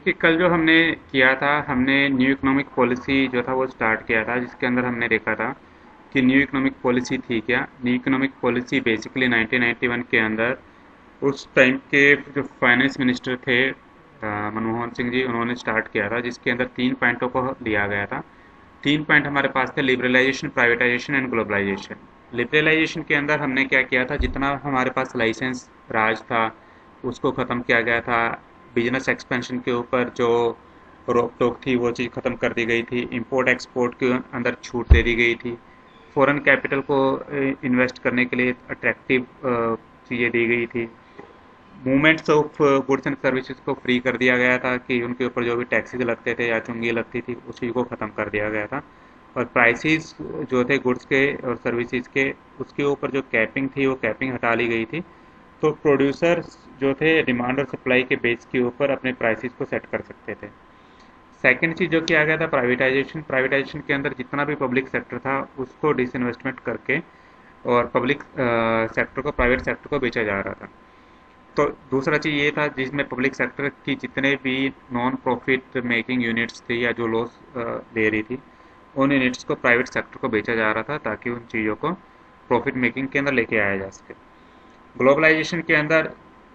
कि कल जो हमने किया था, हमने न्यू इकोनॉमिक पॉलिसी जो था वो स्टार्ट किया था, जिसके अंदर हमने देखा था कि न्यू इकोनॉमिक पॉलिसी थी क्या। न्यू इकोनॉमिक पॉलिसी बेसिकली 1991 के अंदर उस टाइम के जो फाइनेंस मिनिस्टर थे मनमोहन सिंह जी, उन्होंने स्टार्ट किया था, जिसके अंदर 3 पॉइंटों को लिया गया था। 3 पॉइंट हमारे पास थे: liberalisation, privatisation and globalisation. Liberalisation के अंदर हमने क्या किया था, जितना हमारे पास लाइसेंस राज था उसको ख़त्म किया गया था। बिजनेस एक्सपेंशन के ऊपर जो रोक टोक थी वो चीज़ ख़त्म कर दी गई थी। इंपोर्ट एक्सपोर्ट के अंदर छूट दे दी गई थी। फॉरेन कैपिटल को इन्वेस्ट करने के लिए अट्रैक्टिव चीज़ें दी गई थी। Movements of goods and services को फ्री कर दिया गया था कि उनके ऊपर जो भी टैक्सेस लगते थे या चुंगी लगती थी उस चीज़ को ख़त्म कर दिया गया था। और प्राइसेस जो थे गुड्स के और सर्विसेज के, उसके ऊपर जो कैपिंग थी वो कैपिंग हटा ली गई थी। तो प्रोड्यूसर्स जो थे डिमांड और सप्लाई के बेस के ऊपर अपने प्राइसेस को सेट कर सकते थे। सेकंड चीज़ जो किया गया था, प्राइवेटाइजेशन। प्राइवेटाइजेशन के अंदर जितना भी पब्लिक सेक्टर था उसको डिसइन्वेस्टमेंट करके और पब्लिक सेक्टर को, प्राइवेट सेक्टर को बेचा जा रहा था। तो दूसरा चीज़ ये था जिसमें पब्लिक सेक्टर की जितने भी नॉन प्रॉफिट मेकिंग यूनिट्स थी या जो लॉस दे रही थी, उन यूनिट्स को प्राइवेट सेक्टर को बेचा जा रहा था ताकि उन चीज़ों को प्रॉफिट मेकिंग के अंदर लेके आया जा सके। ग्लोबलाइजेशन के अंदर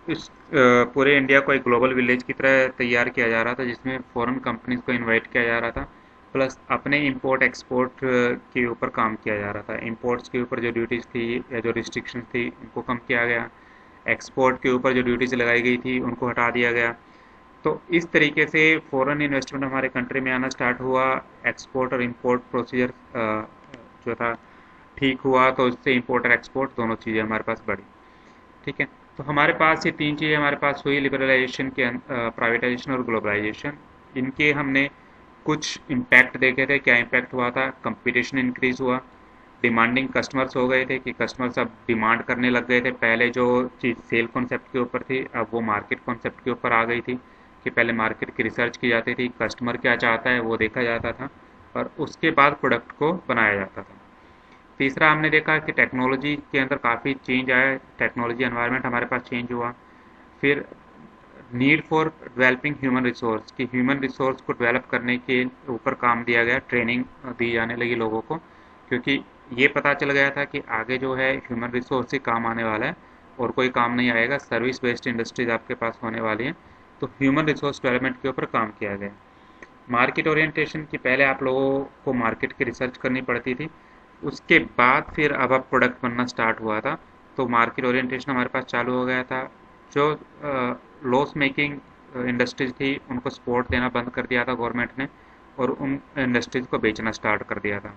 इस पूरे इंडिया को एक ग्लोबल विलेज की तरह तैयार किया जा रहा था, जिसमें फॉरेन कंपनीज को इनवाइट किया जा रहा था, प्लस अपने इंपोर्ट एक्सपोर्ट के ऊपर काम किया जा रहा था। इंपोर्ट्स के ऊपर जो ड्यूटीज़ थी या जो रिस्ट्रिक्शन थी उनको कम किया गया। एक्सपोर्ट के ऊपर जो ड्यूटीज़ लगाई गई थी उनको हटा दिया गया। तो इस तरीके से फॉरेन इन्वेस्टमेंट हमारे कंट्री में आना स्टार्ट हुआ। एक्सपोर्ट और इंपोर्ट प्रोसीजर जो था ठीक हुआ, तो इससे इंपोर्ट और एक्सपोर्ट दोनों चीज़ें हमारे पास बढ़ी। ठीक है, तो हमारे पास ये 3 चीज़ें हमारे पास हुई: लिबरलाइजेशन के, प्राइवेटाइजेशन और ग्लोबलाइजेशन। इनके हमने कुछ इम्पैक्ट देखे थे। क्या इम्पैक्ट हुआ था? कंपटीशन इंक्रीज हुआ, डिमांडिंग कस्टमर्स हो गए थे कि कस्टमर्स अब डिमांड करने लग गए थे। पहले जो चीज़ सेल कॉन्सेप्ट के ऊपर थी अब वो मार्केट कॉन्सेप्ट के ऊपर आ गई थी कि पहले मार्केट की रिसर्च की जाती थी, कस्टमर क्या चाहता है वो देखा जाता था और उसके बाद प्रोडक्ट को बनाया जाता था। तीसरा हमने देखा कि टेक्नोलॉजी के अंदर काफ़ी चेंज आया, टेक्नोलॉजी एनवायरनमेंट हमारे पास चेंज हुआ। फिर need for developing human resource, कि ह्यूमन रिसोर्स को डेवलप करने के ऊपर काम दिया गया, ट्रेनिंग दी जाने लगी लोगों को, क्योंकि ये पता चल गया था कि आगे जो है ह्यूमन रिसोर्स ही काम आने वाला है और कोई काम नहीं आएगा, सर्विस बेस्ड इंडस्ट्रीज आपके पास होने वाली हैं। तो ह्यूमन रिसोर्स डेवलपमेंट के ऊपर काम किया गया। मार्केट ओरिएंटेशन, की पहले आप लोगों को मार्केट की रिसर्च करनी पड़ती थी, उसके बाद फिर अब प्रोडक्ट बनना स्टार्ट हुआ था, तो मार्केट ओरिएंटेशन हमारे पास चालू हो गया था। जो लॉस मेकिंग इंडस्ट्रीज थी उनको सपोर्ट देना बंद कर दिया था गवर्नमेंट ने और उन इंडस्ट्रीज को बेचना स्टार्ट कर दिया था।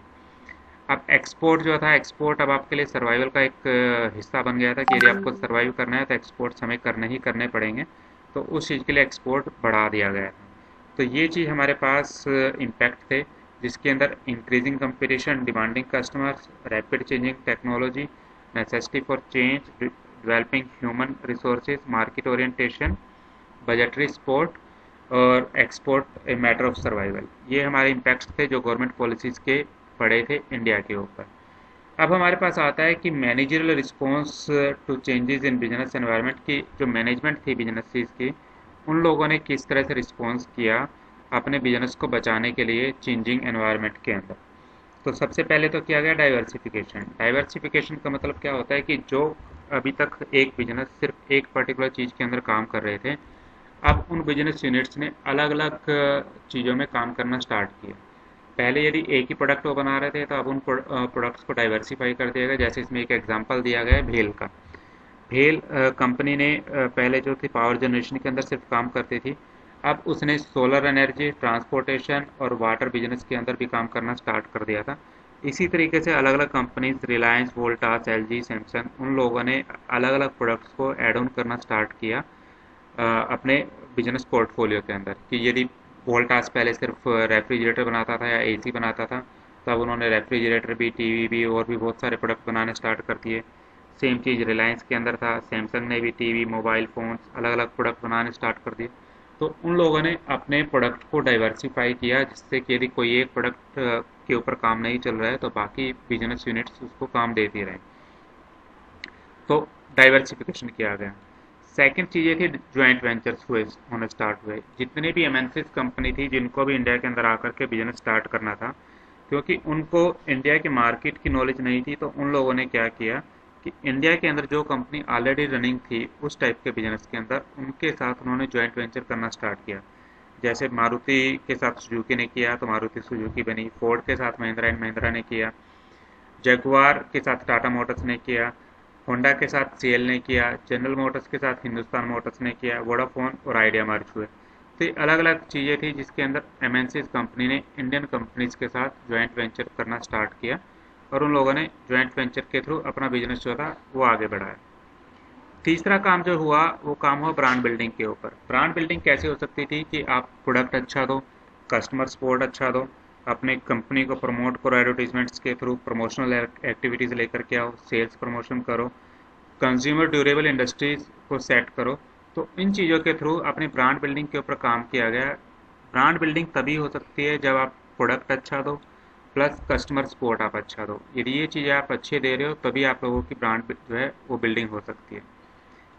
अब एक्सपोर्ट जो था, एक्सपोर्ट अब आपके लिए सर्वाइवल का एक हिस्सा बन गया था कि यदि आपको सर्वाइव करना है तो एक्सपोर्ट्स हमें करने ही करने पड़ेंगे, तो उस चीज़ के लिए एक्सपोर्ट बढ़ा दिया गया था। तो ये चीज़ हमारे पास इम्पैक्ट थे, जिसके अंदर increasing competition, demanding customers, rapid changing technology, necessity for change, developing human resources, market orientation, budgetary support और export a matter of survival, ये हमारे इम्पैक्ट्स थे जो गवर्नमेंट पॉलिसीज़ के पड़े थे इंडिया के ऊपर। अब हमारे पास आता है कि managerial response to changes in business environment, की जो मैनेजमेंट थी बिजनेसेस की, उन लोगों ने किस तरह से रिस्पॉन्स किया अपने बिजनेस को बचाने के लिए चेंजिंग एनवायरनमेंट के अंदर। तो सबसे पहले तो किया गया डाइवर्सिफिकेशन। डाइवर्सिफिकेशन का मतलब क्या होता है कि जो अभी तक एक बिजनेस सिर्फ एक पर्टिकुलर चीज़ के अंदर काम कर रहे थे, अब उन बिजनेस यूनिट्स ने अलग अलग चीज़ों में काम करना स्टार्ट किया। पहले यदि एक ही प्रोडक्ट वो बना रहे थे तो अब उन प्रोडक्ट्स को डाइवर्सिफाई कर दिया गया। जैसे इसमें एक एग्जांपल दिया गया है भेल का। भेल कंपनी ने पहले जो थी पावर जनरेशन के अंदर सिर्फ काम करती थी, अब उसने सोलर एनर्जी, ट्रांसपोर्टेशन और वाटर बिजनेस के अंदर भी काम करना स्टार्ट कर दिया था। इसी तरीके से अलग अलग companies, Reliance, Voltas, LG, Samsung, उन लोगों ने अलग अलग प्रोडक्ट्स को ऐड ऑन करना स्टार्ट किया अपने बिजनेस पोर्टफोलियो के अंदर। कि यदि वोल्टास पहले सिर्फ रेफ्रिजरेटर बनाता था या एसी बनाता था, तब उन्होंने रेफ्रिजरेटर भी, टीवी भी और भी बहुत सारे प्रोडक्ट बनाने स्टार्ट कर दिए। सेम चीज़ रिलायंस के अंदर था, सैमसंग ने भी टीवी, मोबाइल फ़ोन्स, अलग अलग प्रोडक्ट बनाने स्टार्ट कर दिए। तो उन लोगों ने अपने प्रोडक्ट को डाइवर्सिफाई किया, जिससे कि यदि कोई एक प्रोडक्ट के ऊपर काम नहीं चल रहा है तो बाकी बिजनेस यूनिट्स उसको काम देती रहें। तो डाइवर्सिफिकेशन किया गया। सेकंड चीज़ ये थी ज्वाइंट वेंचर्स होने स्टार्ट हुए। जितने भी एमएनसीज कंपनी थी जिनको भी इंडिया के अंदर आकर के बिजनेस स्टार्ट करना था, क्योंकि उनको इंडिया के मार्केट की नॉलेज नहीं थी, तो उन लोगों ने क्या किया कि इंडिया के अंदर जो कंपनी ऑलरेडी रनिंग थी उस टाइप के बिजनेस के अंदर उनके साथ उन्होंने ज्वाइंट वेंचर करना स्टार्ट किया। जैसे मारुति के साथ सुजुकी ने किया तो मारुति सुजुकी बनी, फोर्ड के साथ महिंद्रा एंड महिंद्रा ने किया, जगुआर के साथ टाटा मोटर्स ने किया, होंडा के साथ सीएल ने किया, जनरल मोटर्स के साथ हिंदुस्तान मोटर्स ने किया, वोडाफोन और आइडिया मर्ज हुए। तो ये अलग अलग चीज़ें थी जिसके अंदर एमएनसीज कंपनी ने इंडियन कंपनीज के साथ ज्वाइंट वेंचर करना स्टार्ट किया और उन लोगों ने ज्वाइंट वेंचर के थ्रू अपना बिजनेस जो था वो आगे बढ़ाया। तीसरा काम जो हुआ वो काम हुआ ब्रांड बिल्डिंग के ऊपर। ब्रांड बिल्डिंग कैसे हो सकती थी कि आप प्रोडक्ट अच्छा दो, कस्टमर सपोर्ट अच्छा दो, अपने कंपनी को प्रमोट करो एडवर्टीजमेंट्स के थ्रू, प्रमोशनल एक्टिविटीज़ लेकर के आओ, सेल्स प्रमोशन करो, कंज्यूमर ड्यूरेबल इंडस्ट्रीज को सेट करो। तो इन चीज़ों के थ्रू अपनी ब्रांड बिल्डिंग के ऊपर काम किया गया। ब्रांड बिल्डिंग तभी हो सकती है जब आप प्रोडक्ट अच्छा दो प्लस कस्टमर सपोर्ट आप अच्छा दो। यदि ये चीज़ें आप अच्छे दे रहे हो तभी आप लोगों की ब्रांड जो है वो बिल्डिंग हो सकती है।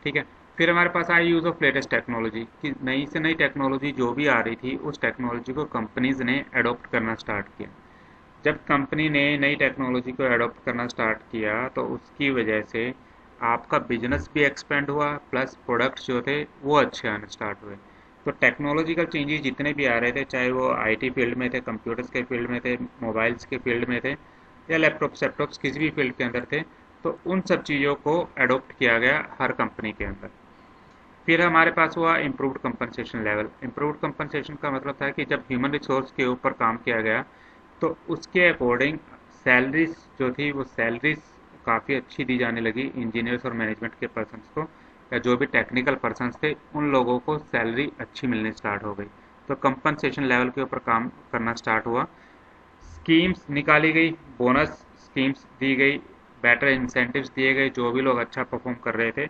ठीक है। फिर हमारे पास आई यूज़ ऑफ लेटेस्ट टेक्नोलॉजी, कि नई से नई टेक्नोलॉजी जो भी आ रही थी उस टेक्नोलॉजी को कंपनीज ने अडॉप्ट करना स्टार्ट किया। जब कंपनी ने नई टेक्नोलॉजी को अडॉप्ट करना स्टार्ट किया तो उसकी वजह से आपका बिजनेस भी एक्सपेंड हुआ प्लस प्रोडक्ट्स जो थे वो अच्छे आने स्टार्ट हुए। तो टेक्नोलॉजिकल चेंजेस जितने भी आ रहे थे, चाहे वो आईटी फील्ड में थे, कंप्यूटर्स के फील्ड में थे, मोबाइल्स के फील्ड में थे या लैपटॉप्स किसी भी फील्ड के अंदर थे, तो उन सब चीज़ों को अडॉप्ट किया गया हर कंपनी के अंदर। फिर हमारे पास हुआ improved compensation level. Improved compensation का मतलब था कि जब ह्यूमन रिसोर्स के ऊपर काम किया गया तो उसके अकॉर्डिंग सैलरीज जो थी वो सैलरीज काफ़ी अच्छी दी जाने लगी इंजीनियर्स और मैनेजमेंट के पर्सनस को, या जो भी टेक्निकल पर्सनस थे उन लोगों को सैलरी अच्छी मिलनी स्टार्ट हो गई। तो कंपनसेशन लेवल के ऊपर काम करना स्टार्ट हुआ। स्कीम्स निकाली गई, बोनस स्कीम्स दी गई, बेटर इंसेंटिव्स दिए गए। जो भी लोग अच्छा परफॉर्म कर रहे थे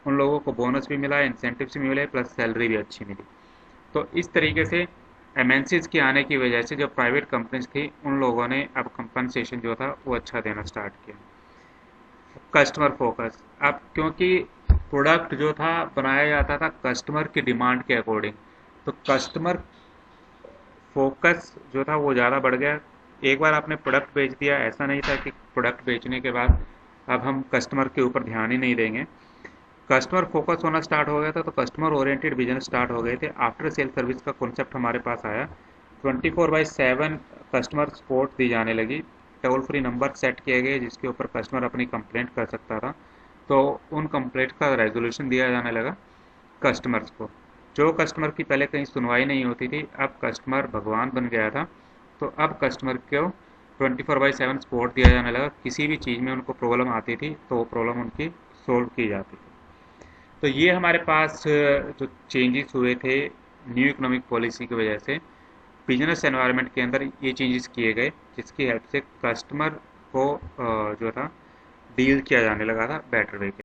उन लोगों को बोनस भी मिला, इंसेंटिव्स भी मिले, प्लस सैलरी भी अच्छी मिली। तो इस तरीके से एमएनसीज के आने की वजह से जो प्राइवेट कंपनीज थी उन लोगों ने अब कंपनसेशन जो था वो अच्छा देना स्टार्ट किया। कस्टमर फोकस, अब क्योंकि प्रोडक्ट जो था बनाया जाता था कस्टमर की डिमांड के अकॉर्डिंग, तो कस्टमर फोकस जो था वो ज़्यादा बढ़ गया। एक बार आपने प्रोडक्ट बेच दिया, ऐसा नहीं था कि प्रोडक्ट बेचने के बाद अब हम कस्टमर के ऊपर ध्यान ही नहीं देंगे। कस्टमर फोकस होना स्टार्ट हो गया था, तो कस्टमर ओरिएंटेड बिजनेस स्टार्ट हो गए थे। आफ्टर सेल सर्विस का कॉन्सेप्ट हमारे पास आया, 24/7 कस्टमर सपोर्ट दी जाने लगी, टोल फ्री नंबर सेट किए गए जिसके ऊपर कस्टमर अपनी कंप्लेंट कर सकता था। तो उन कंप्लेंट का रेजोल्यूशन दिया जाने लगा कस्टमर्स को। जो कस्टमर की पहले कहीं सुनवाई नहीं होती थी, अब कस्टमर भगवान बन गया था। तो अब कस्टमर को 24/7 सपोर्ट दिया जाने लगा। किसी भी चीज़ में उनको प्रॉब्लम आती थी तो वो प्रॉब्लम उनकी सोल्व की जाती थी। तो ये हमारे पास जो चेंजेस हुए थे न्यू इकोनॉमिक पॉलिसी की वजह से बिजनेस एनवायरनमेंट के अंदर ये चेंजेस किए गए, जिसकी हेल्प से कस्टमर को जो था डील किया जाने लगा था बेटर वे के।